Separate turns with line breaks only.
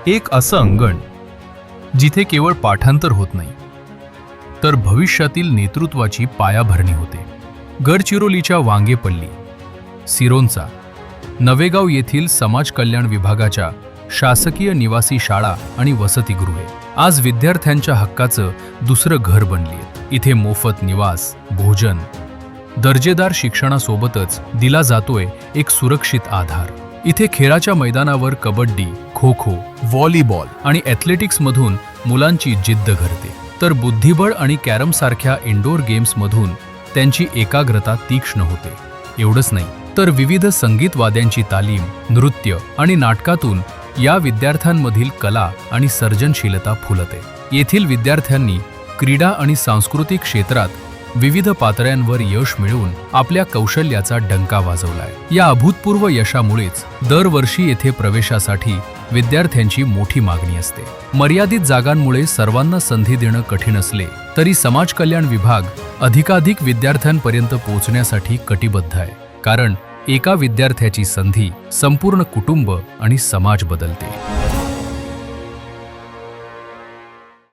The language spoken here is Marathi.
एक असं अंगण जिथे केवळ पाठांतर होत नाही तर भविष्यातील नेतृत्वाची पायाभरणी होते. गडचिरोलीच्या वांगेपल्ली, सिरोंचा, नवेगाव येथील समाज कल्याण विभागाच्या शासकीय निवासी शाळा आणि वसतिगृहे आज विद्यार्थ्यांच्या हक्काचं दुसरं घर बनलीत. इथे मोफत निवास, भोजन, दर्जेदार शिक्षणासोबतच दिला जातोय एक सुरक्षित आधार. इथे खेळाच्या मैदानावर कबड्डी, खो खो, व्हॉलीबॉल आणि ॲथलेटिक्समधून मुलांची जिद्द घडते, तर बुद्धिबळ आणि कॅरमसारख्या इनडोअर गेम्समधून त्यांची एकाग्रता तीक्ष्ण होते. एवढंच नाही तर विविध संगीत वाद्यांची तालीम, नृत्य आणि नाटकातून या विद्यार्थ्यांमधील कला आणि सर्जनशीलता फुलते. येथील विद्यार्थ्यांनी क्रीडा आणि सांस्कृतिक क्षेत्रात विविध पातळ्यांवर यश मिळवून आपल्या कौशल्याचा डंका वाजवलाय. या अभूतपूर्व यशामुळेच दरवर्षी येथे प्रवेशासाठी विद्यार्थ्यांची मोठी मागणी असते. मर्यादित जागांमुळे सर्वांना संधी देणं कठीण असले तरी समाज कल्याण विभाग अधिकाधिक विद्यार्थ्यांपर्यंत पोहोचण्यासाठी कटिबद्ध आहे. कारण एका विद्यार्थ्याची संधी संपूर्ण कुटुंब आणि समाज बदलते.